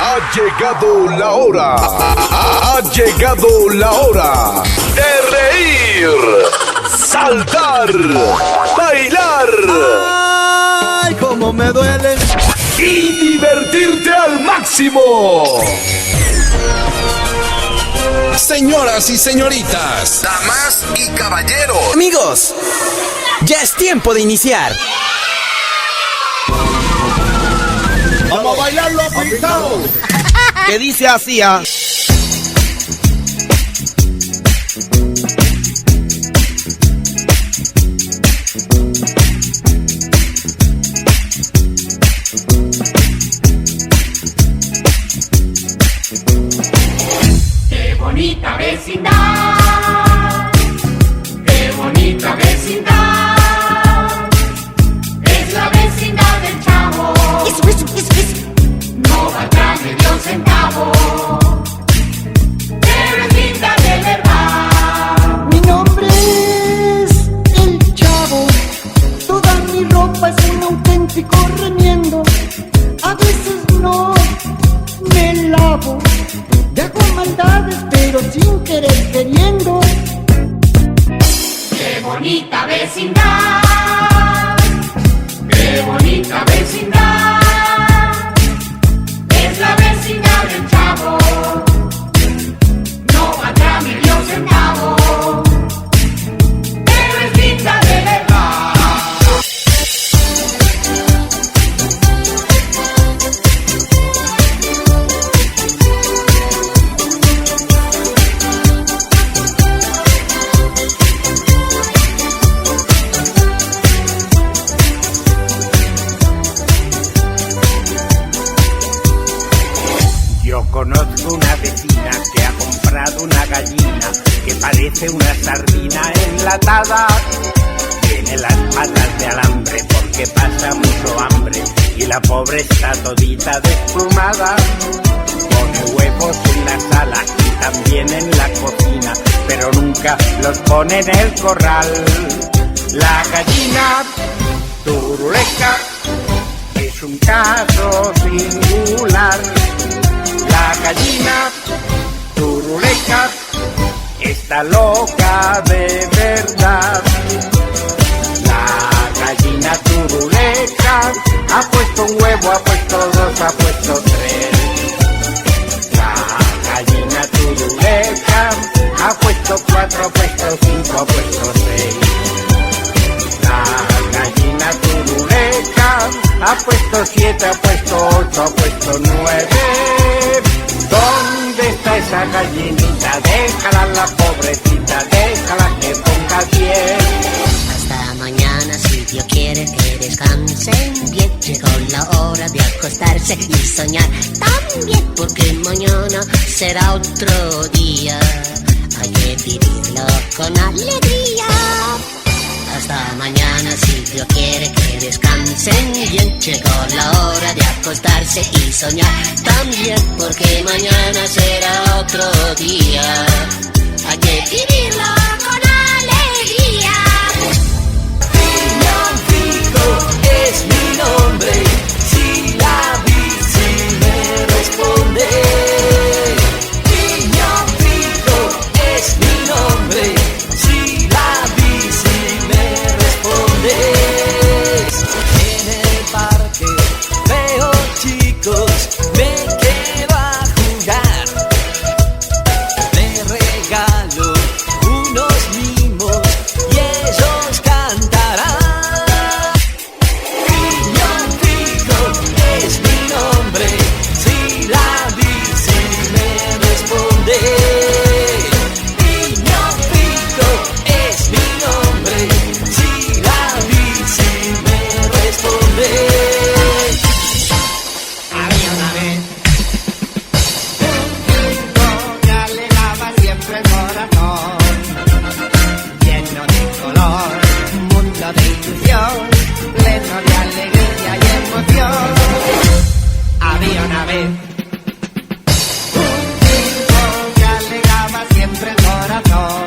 Ha llegado la hora. Ha llegado la hora de reír, saltar, bailar. ¡Ay, cómo me duele! Y divertirte al máximo. Señoras y señoritas, Damas y caballeros. Amigos, ya es tiempo de iniciar. ¡Vamos a bailarlo apretado! ¿Qué dice así? ¡Qué bonita vecindad! ¡Qué bonita vecindad! Es la vecindad del Chavo. No valdrá medio centavo, pero es linda de verdad. Mi nombre es el Chavo. Toda mi ropa es un auténtico remiendo. A veces no me lavo. Y hago maldades pero sin querer queriendo. ¡Qué bonita vecindad! ¡Qué bonita vecindad! Es la vecindad del Chavo. No valdrá medio centavo, pero es linda de verdad. Yo conozco una vecina que ha comprado una gallina que parece una sardina enlatada. Tiene las patas de alambre porque pasa mucho hambre y la pobre está todita desplumada. Pone huevos en la sala y también en la cocina, pero nunca los pone en el corral. La gallina turuleca es un caso singular. La gallina turuleca está loca de verdad. La gallina turuleca ha puesto un huevo, ha puesto dos, ha puesto tres. La gallina turuleca ha puesto cuatro, ha puesto cinco, ha puesto seis. La gallina turuleca ha puesto siete, ha puesto ocho, ha puesto nueve. ¿Dónde está esa gallinita? Déjala la pobrecita, déjala que ponga 10. Hasta mañana si Dios quiere que descansen bien. Llegó la hora de acostarse y soñar también, porque mañana será otro día. Hay que vivirlo con alegría. Hasta mañana si Dios quiere que descansen bien. Llegó la hora de acostarse y soñar también, porque mañana será otro día. Hay que vivirlo con alegría. Villancico es mi nombre, si la bici me responde. Villancico es mi nombre, si la bici me responde. En el parque veo chicos, me quedo a jugar. Me regalo unos mimos y ellos cantarán. Villancico es mi nombre, si la bici me responde. Villancico es mi nombre, si la bici me responde. Había una vez un chico que alegaba siempre el corazón, lleno de color, mundo de ilusión, pleno de alegría y emoción. Había una vez un chico que alegaba siempre el corazón,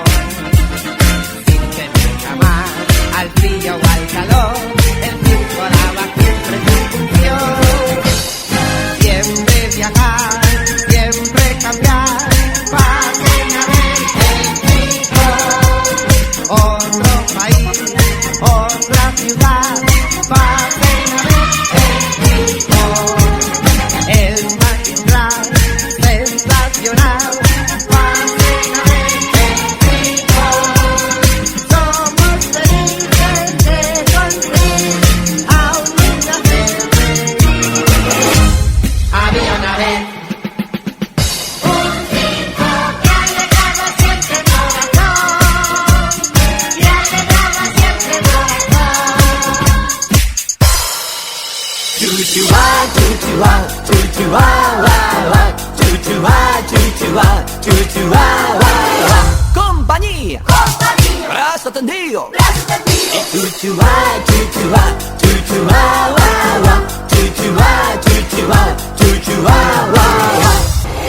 sin temer jamás al frío o al calor. El tiempo daba siempre su función. Siempre viajar chuchuá, chuchuá, chuchuá, chuchuá, chuchuá, compañía, brazo tendido, chuchuá, chuchuá, chuchuá, chuchuá, chuchuá, chuchuá.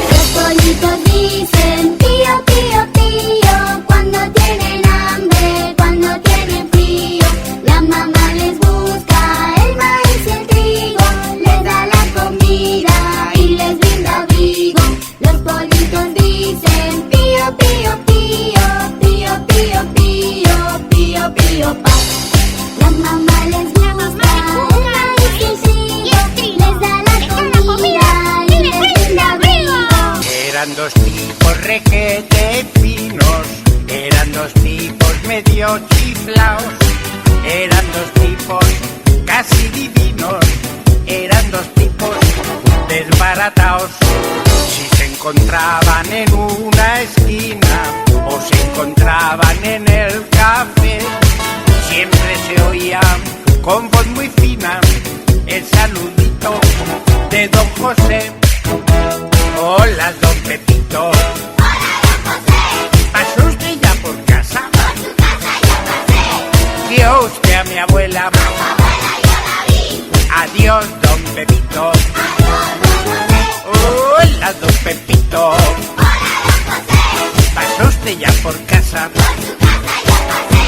Los pollitos dicen pío, pío, pío cuando tienen hambre, cuando tienen frío. La mamá les busca el maíz y el trigo, les da la comida y les brinda abrigo. Los pollitos dicen pío, pío, pío, pío, pío, pío, pío, pío, pa. La mamá les busca el maíz y el trigo, les da la comida y les brinda abrigo. Eran dos tipos requete finos, eran dos tipos medio chiflaos, eran dos tipos casi divinos, eran dos tipos desbarataos. Si se encontraban en una esquina o se encontraban en el café, siempre se oía con voz muy fina el saludito de don José. Hola, don Pepito. Hola, don José. ¿Pasó usted ya por casa? Por su casa ya pasé. ¿Vio usted a mi abuela? A su abuela yo la vi. Adiós, don Pepito. Adiós, don José. Hola, don Pepito. Hola, don José. ¿Pasó usted ya por casa? Por su casa ya pasé.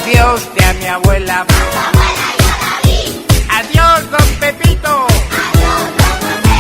¿Vio usted a mi abuela? A su abuela yo la vi. Adiós, don Pepito. Adiós, don José.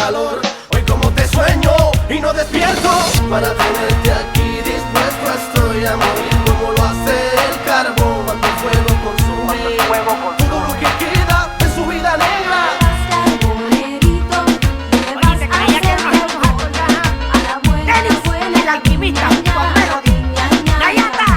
calor. Hoy como te sueño y no despierto, para tenerte aquí dispuesto estoy a morir como lo hace el carbón cuando el fuego consume todo lo que queda de su vida negra. El alquimista, con Melody. Ahí está.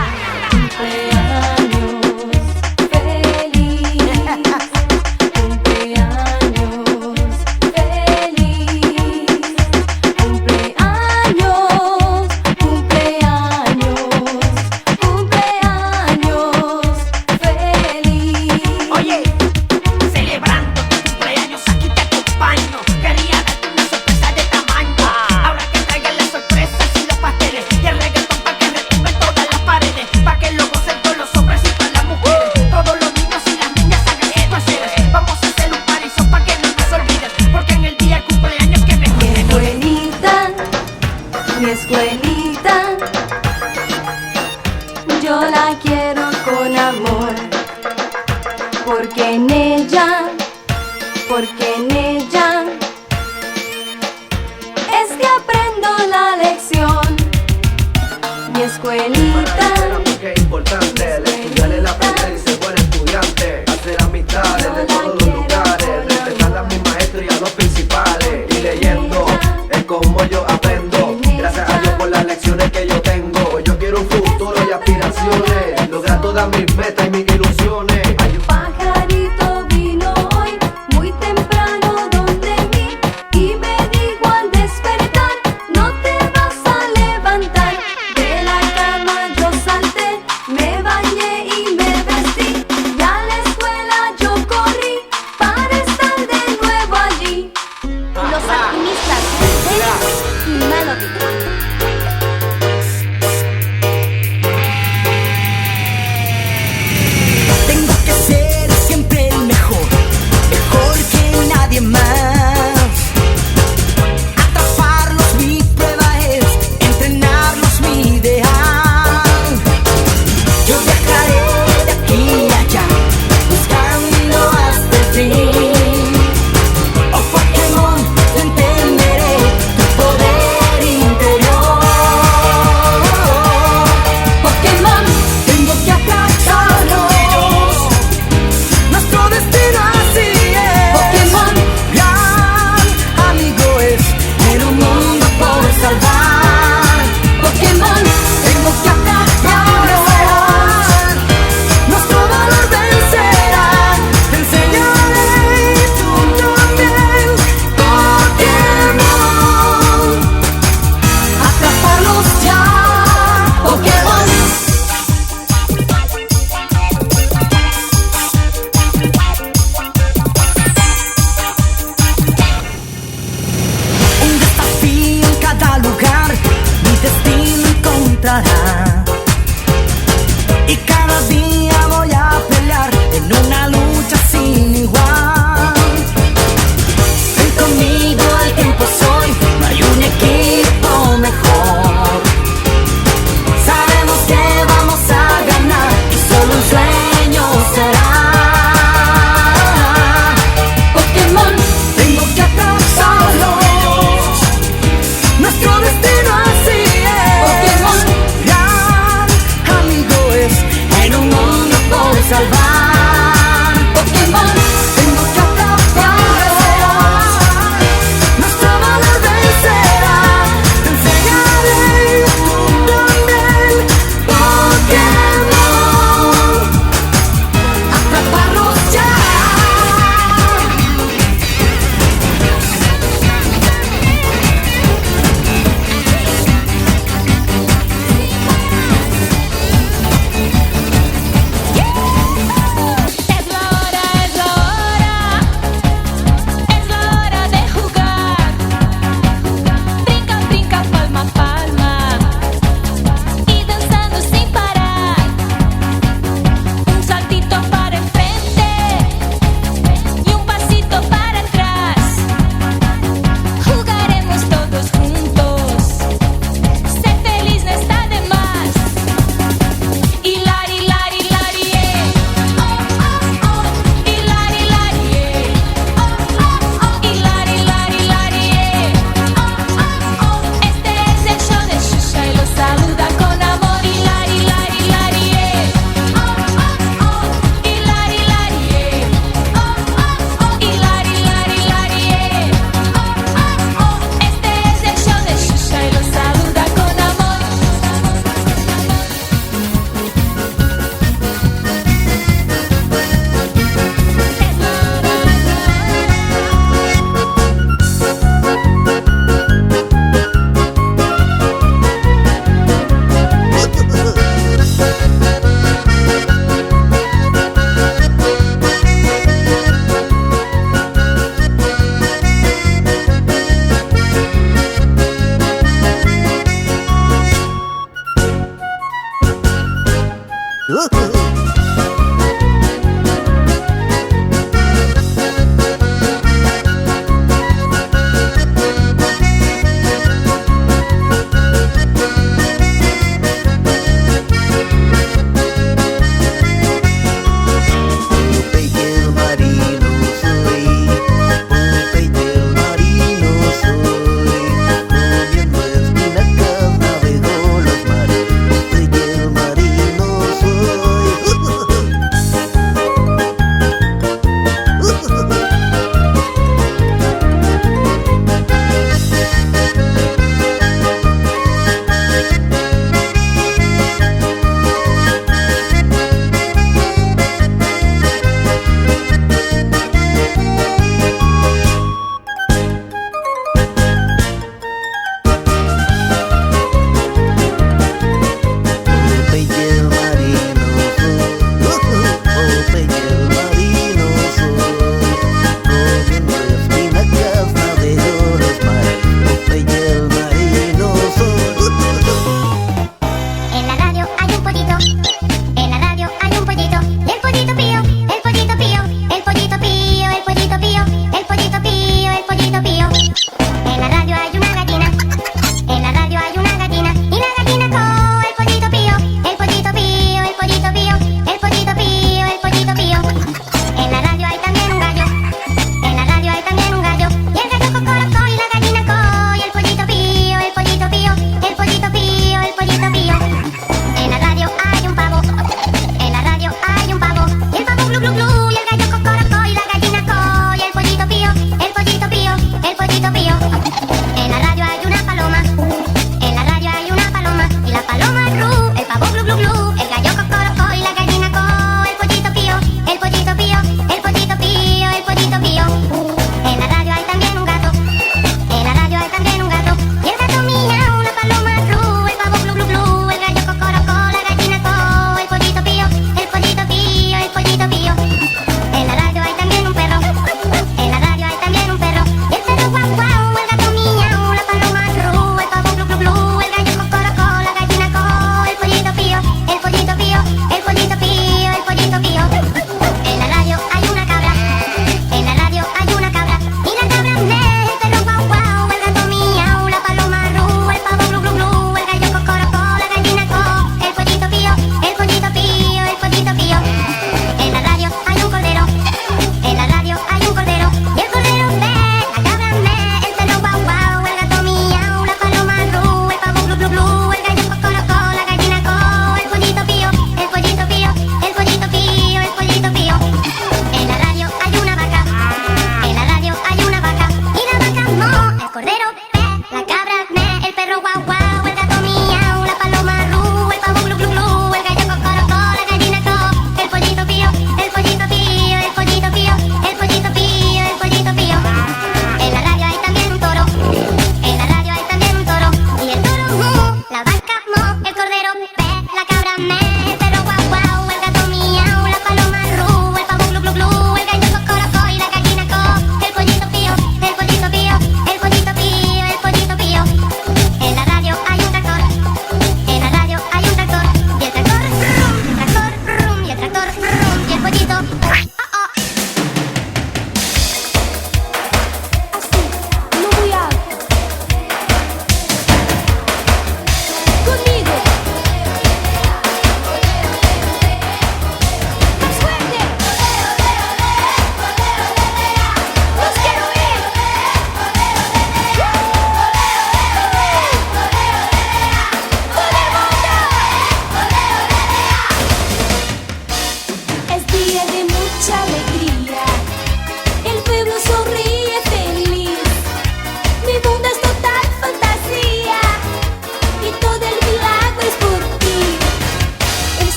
Oye, celebrando tu cumpleaños, aquí te acompaño. Quería darte una sorpresa de tamaño. Ahora que traigan las sorpresas y los pasteles y el reggaetón pa' que retumbe todas las paredes, pa' que lo gocen todos los hombres y todas las mujeres, todos los niños y las niñas hagan sus placeres. Vamos a hacer un paraíso pa' que no nos olviden, porque en el día del cumpleaños que me quieren. Mi escuelita, yo la quiero con amor, porque en ella es que aprendo la lección. Mi escuelita, Que es importante el estudiar en la frente y ser buen estudiante, hacer amistades de todos los lugares, respetar a mis maestros y a los principales, y leyendo es como yo aprendo. Gracias a Dios por las lecciones que yo tengo. Yo quiero un futuro y aspiraciones, lograr todas mis metas y mis ilusiones. Hay un pajarito vino hoy muy temprano donde mí y me dijo al despertar, no te vas a levantar. De la cama yo salté, me bañé y me vestí, y a la escuela yo corrí para estar de nuevo allí. Los alquimistas, Dennis y Melody. Soy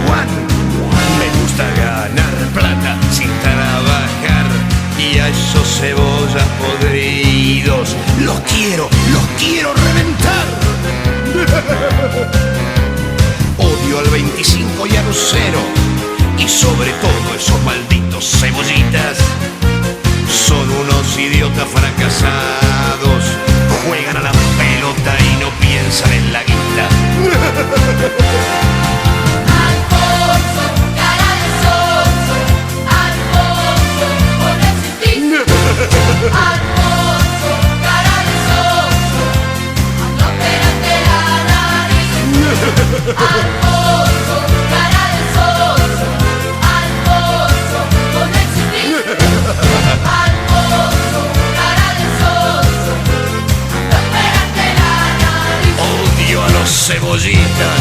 Juan. Me gusta ganar plata sin trabajar y a esos cebollas podridos los quiero reventar. Odio al 25 y al 0 y sobre todo esos malditos cebollitas. Son unos idiotas fracasados, juegan a la pelota y no piensan en la guita. Alfonso, cara de soso, Alfonso, con el citín. Alfonso, cara de soso, no opérate la nariz. Alfonso, cara de soso, Alfonso, con el citín. Alfonso, cara de soso, no opérate la nariz. Odio a los cebollitas.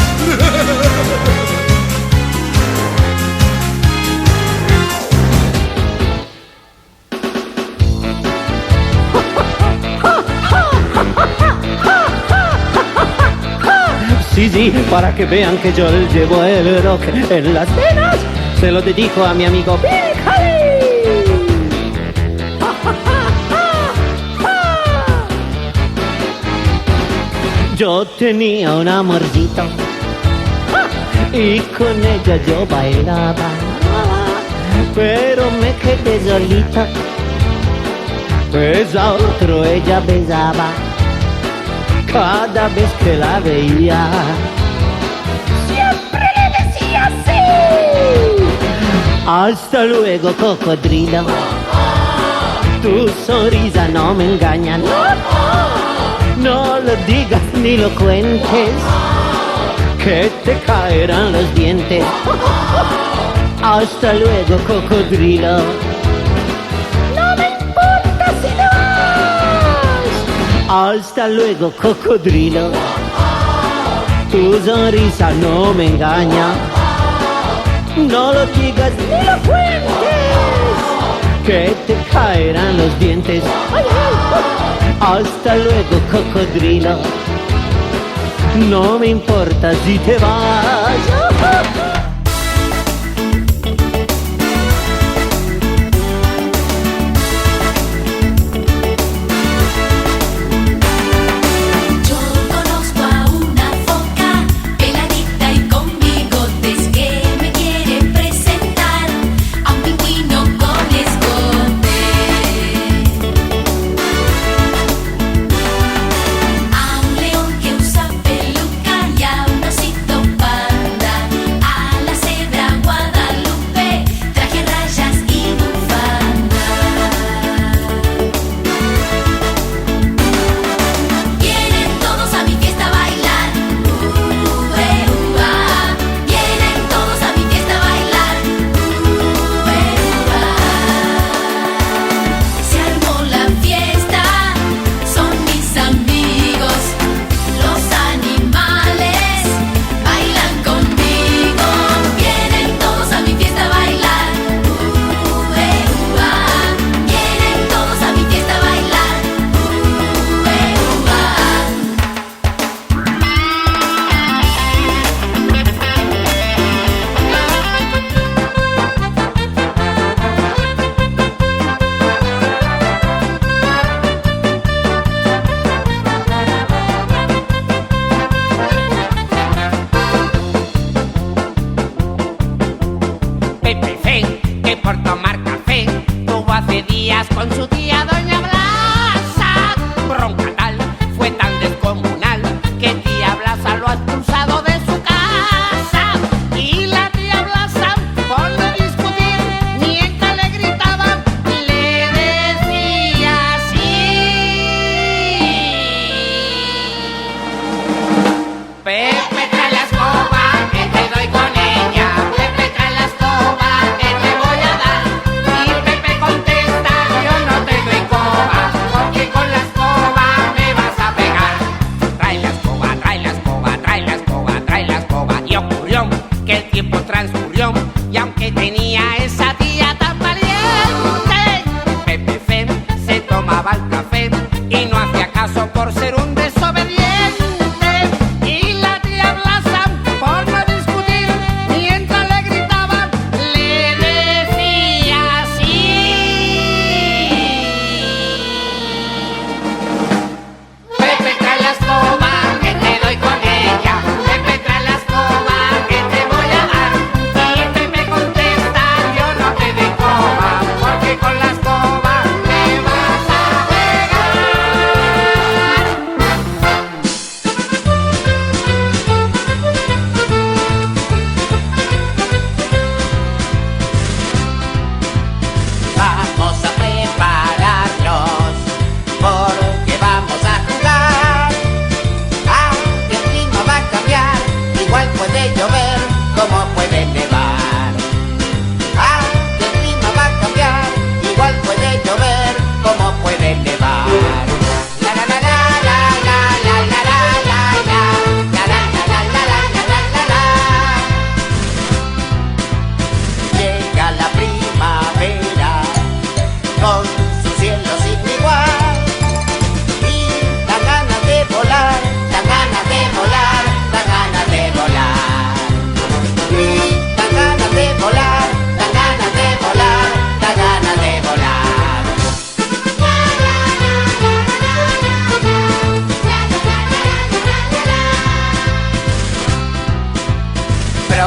Sí, para que vean que yo llevo el rock en las venas, se lo dedico a mi amigo Billy Cali. Yo tenía un amorcito y con ella yo bailaba, pero me quedé solita, pues a otro ella besaba. Cada vez que la veía, siempre le decía sí. Hasta luego, cocodrilo, tu sonrisa no me engaña, no lo digas ni lo cuentes, que te caerán los dientes. Hasta luego, cocodrilo, no me importa si no. Hasta luego, cocodrilo, tu sonrisa no me engaña, no lo digas ni lo cuentes, que te caerán los dientes. Ay, ay. Hasta luego, cocodrilo, no me importa si te vas. Con su tía Doña Blasa, bronca tal, fue tan descomunal que tía Blasa lo ha expulsado de su casa. Y la tía Blasa, por no discutir, mientras le gritaba, le decía así: Pepe, trae la escoba, que te doy con ella. Pepe, trae la escoba, que te voy a dar. Y Pepe contesta: yo no te doy coba, porque con la escoba me vas a pegar. Trae la escoba, trae la escoba, trae la escoba, trae la escoba. Y ocurrió que el tiempo transcurrió, y aunque tenía esa tía tan valiente, Pepe Fem se tomaba el café y no hacía caso por ser un desobediente. Y la tía Blasa, por no discutir, mientras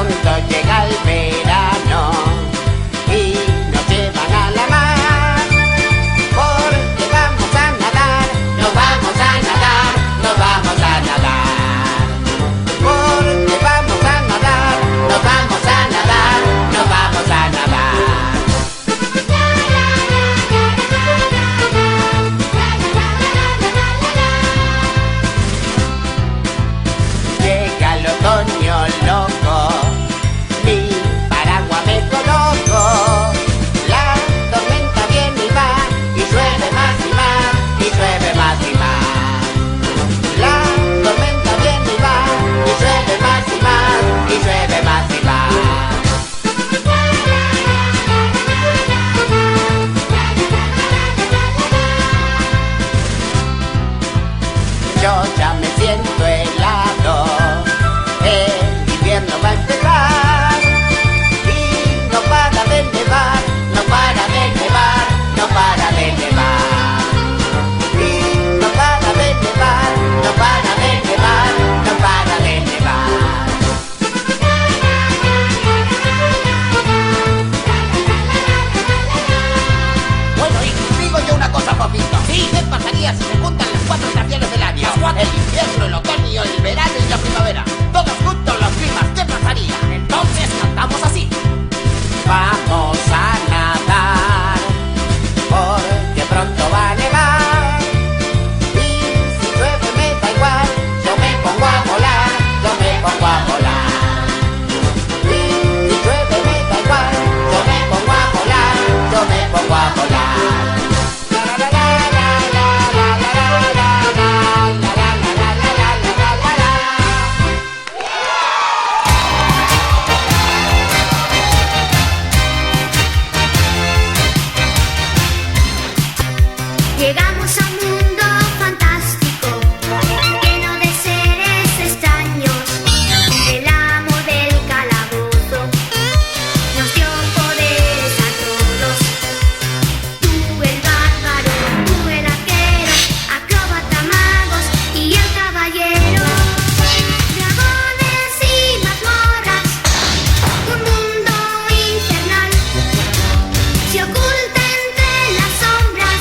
pronto llega el verano y nos llevan a la mar, porque vamos a nadar, nos vamos a nadar, nos vamos a nadar, porque vamos a nadar, nos vamos a nadar, nos vamos a nadar. Llega el otoño loco, mi paraguas me coloco, la tormenta viene y va, y llueve más y más, y llueve más y más. La tormenta viene y va, y llueve más y más, y llueve más y más. Yo ya me siento helado, el invierno va a empezar y no para de nevar, no para de nevar, no para de nevar. Y no para de nevar, no para de nevar, no para de nevar. Bueno, y digo yo una cosa, papito. Sí, ¿qué pasaría si se juntan las cuatro estaciones del año? El invierno, el otoño, el verano y la primavera. Todos juntos los climas, ¿qué pasaría? Entonces cantamos así. Vamos a nadar, porque pronto va a nevar. Y si llueve me da igual, yo me pongo a volar, yo me pongo a volar. Y si llueve me da igual, yo me pongo a volar, yo me pongo a volar. Llegamos a un mundo fantástico, lleno de seres extraños. El amo del calabozo nos dio poderes a todos. Tú el bárbaro, tú el arquero, acróbata, magos y el caballero. Dragones y mazmorras, un mundo infernal. Se oculta entre las sombras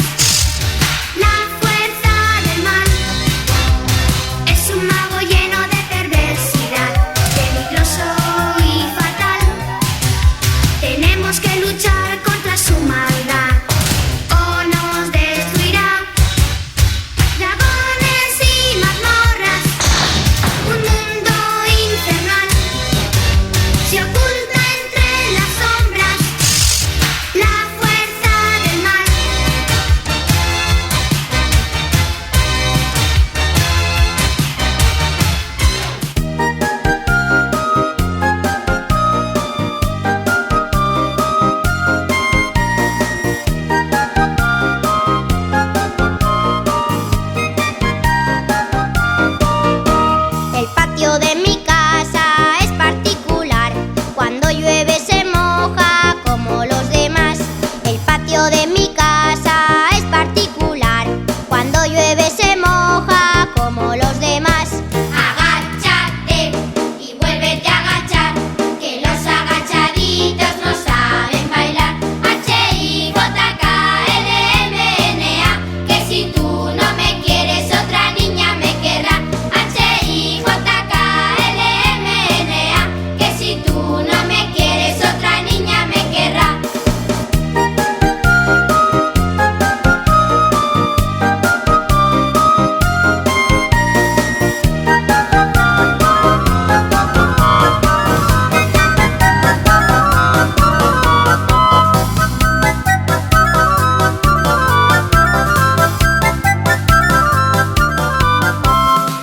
la fuerza del mal. Es un mago lleno de perversidad, peligroso y fatal. Tenemos que luchar contra su maldad o nos destruirá. Dragones y mazmorras, un mundo infernal. Se oculta entre las sombras la fuerza del mal. El patio de mi casa es particular. Cuando llueve se moja como los demás. El patio de mi casa es particular. Cuando llueve se moja como los demás. Agáchate y vuélvete a agachar, que los agachaditos no saben bailar. H-I-J-K-L-M-N-A, que si tú no me quieres otra niña me querrá. H-I-J-K-L-M-N-A, que si tú no me quieres otra niña me querrá.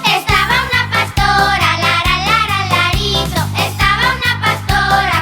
Estaba una pastora, lara, lara, larito. Estaba una pastora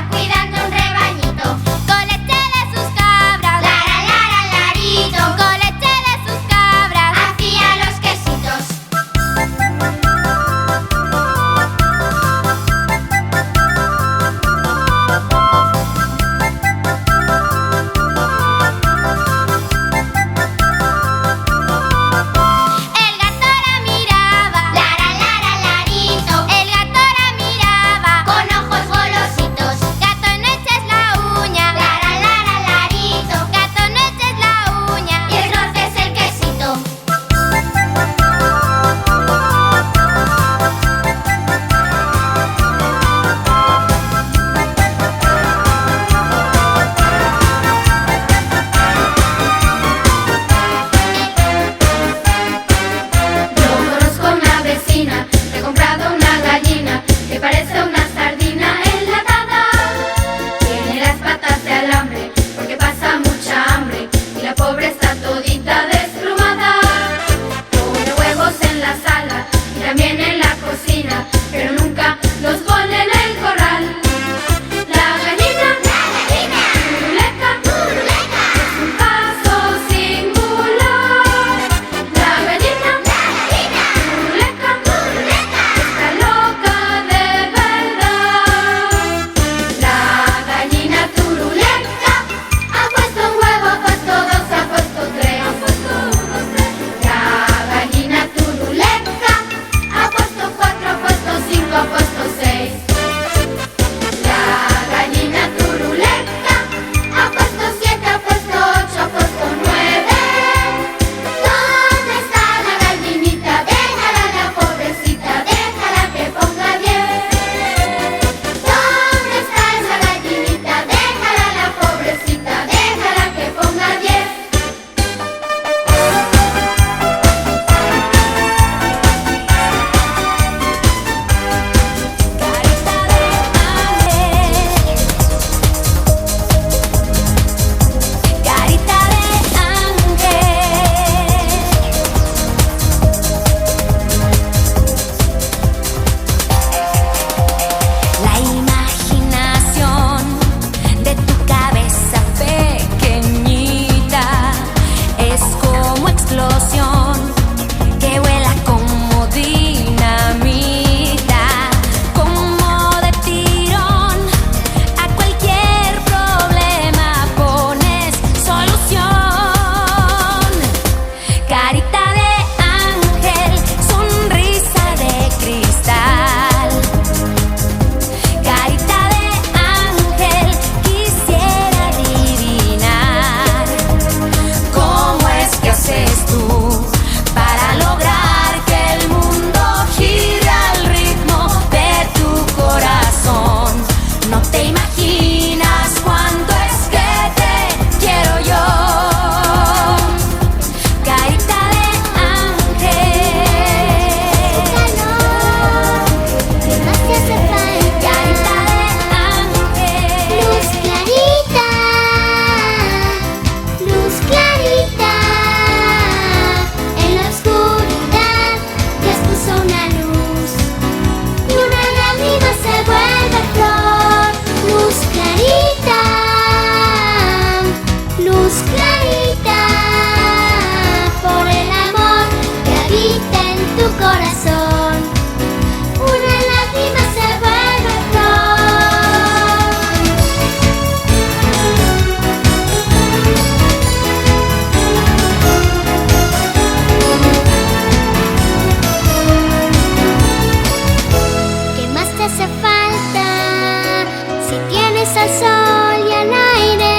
gracias al sol y al aire.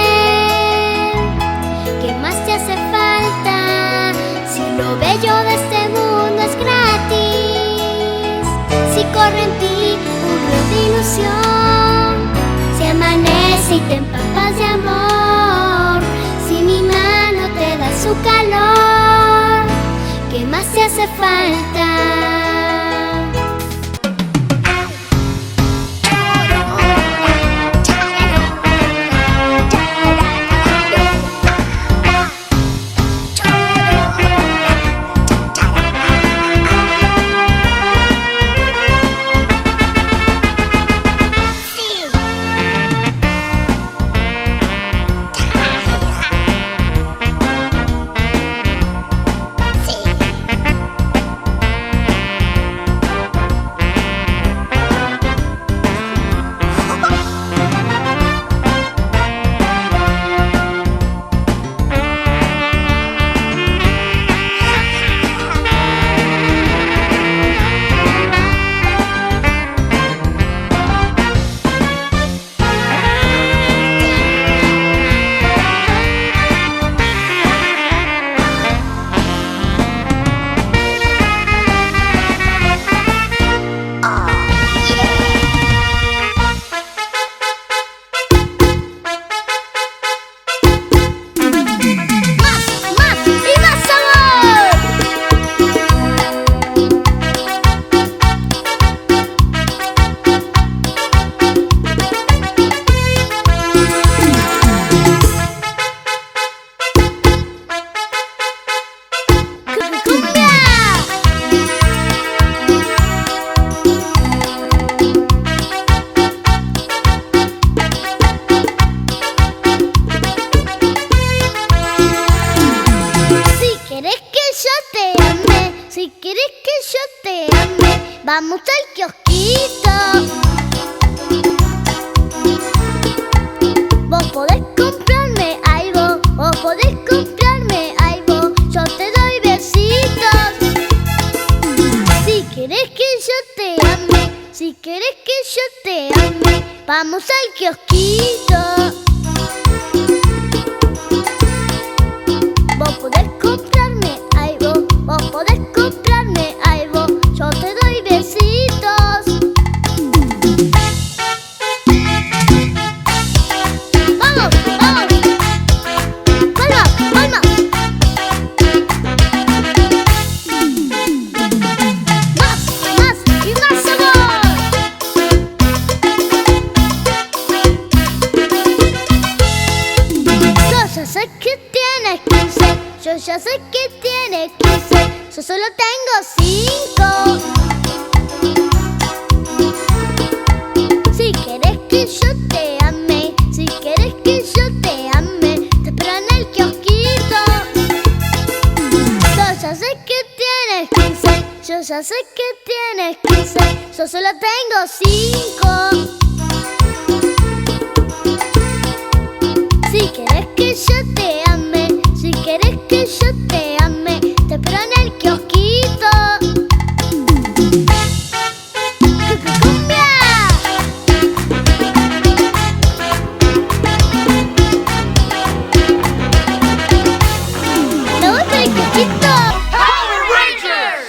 ¿Qué más te hace falta si lo bello de este mundo es gratis? Si corre en ti un río de ilusión, si amanece y te empapas de amor, si mi mano te da su calor, ¿qué más te hace falta? Vamos al kiosquito. Vos podés comprarme algo, vos podés comprarme algo, yo te doy besitos. Si querés que yo te ame, si querés que yo te ame, vamos al kiosquito. Vos podés comprarme algo, vos podés comprarme algo, yo te doy besitos. ¡Vamos! ¡Vamos! ¡Palmas! ¡Palmas! ¡Más! ¡Más! ¡Y más sabor! Yo ya sé que tienes 15, yo ya sé que tienes 15, yo solo tengo 5. Si querés que yo te ame, si querés que yo te ame, te espero en el kiosquito. Yo ya sé que tienes 15, yo ya sé que tienes 15, yo solo tengo 5. Si querés que yo te ame, si querés que yo te ame, te espero en el kiosquito. ¡Cumbia! ¡Me gusta el kiosquito! Power Rangers.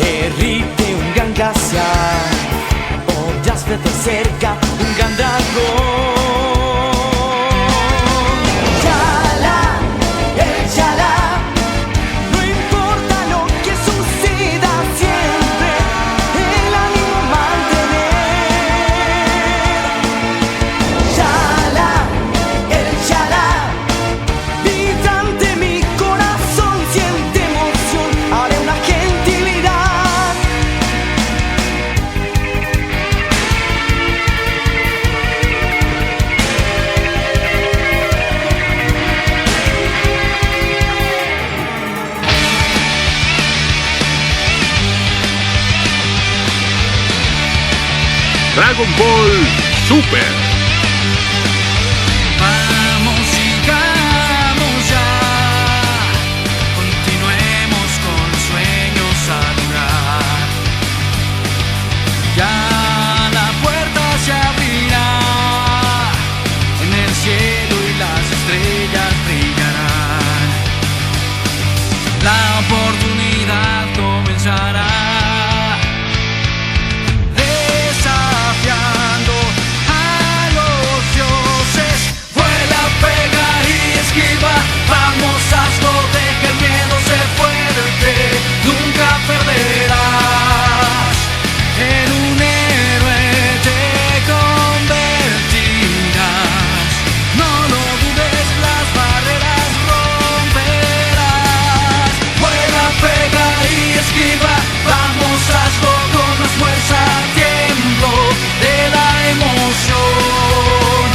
Errite un gran glaciar, podrás ver de cerca un gran dragón. Chala, el chala, no importa lo que suceda, siempre el ánimo mantener. Chala, el chala, vibrante mi corazón, siente emoción, haré una gentilidad. Dragon Ball Super. Vamos, sigamos ya, continuemos con los sueños a lograr. Ya la puerta se abrirá, en el cielo y las estrellas brillarán. La oportunidad comenzará. Desafiando a los dioses, vuela, pega y esquiva. Vamos, hazlo, deja el miedo ser fuerte. Nunca perderás. En un héroe te convertirás. No lo dudes, las barreras romperás. Vuela, pega y esquiva. Vamos, hazlo con más fuerza. Tiemblo de la emoción.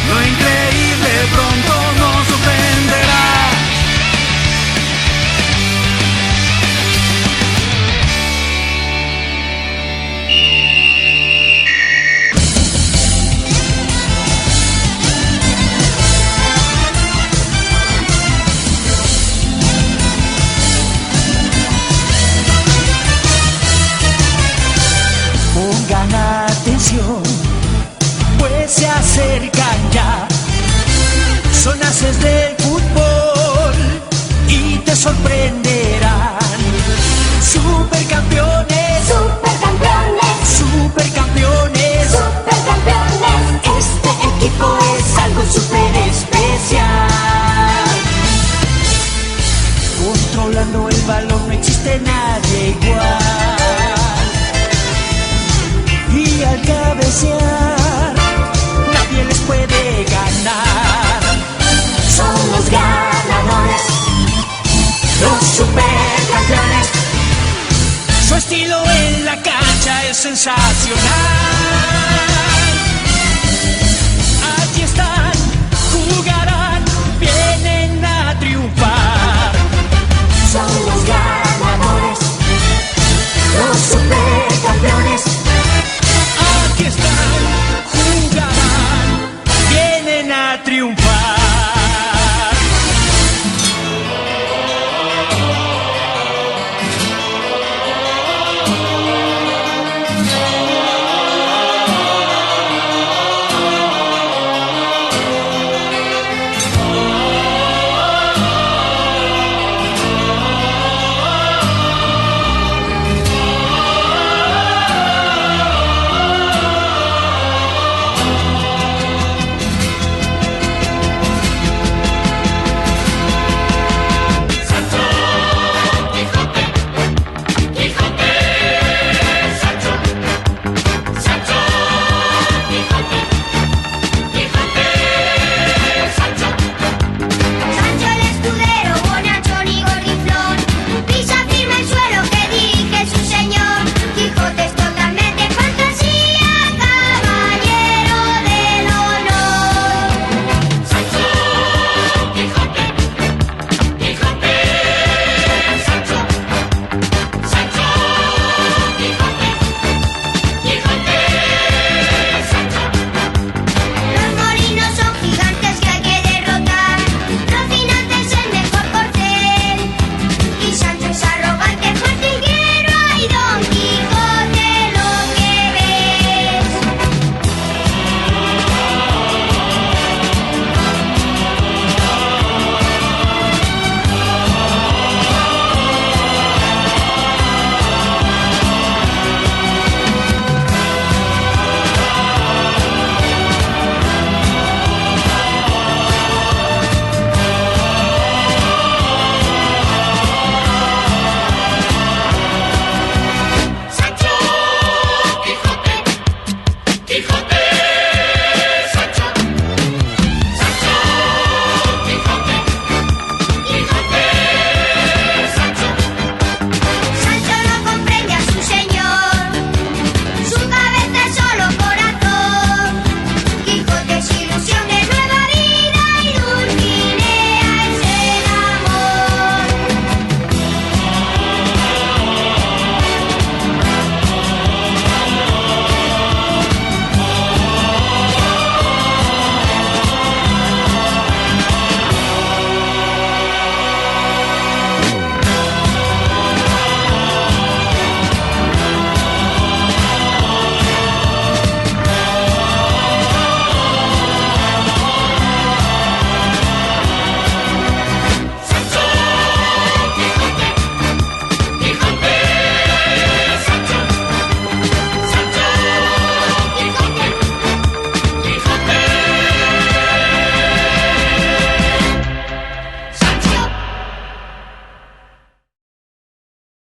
Lo increíble pronto nos sorprenderá. Pongan atención, pues se acercan ya. Son haces del fútbol y te sorprenderán. Supercampeones, supercampeones, supercampeones, supercampeones. Este equipo es algo súper especial. Controlando el balón no existe nadie igual. Y al cabecear nadie les puede ganar. Son los ganadores, los supercampeones. Su estilo en la cancha es sensacional.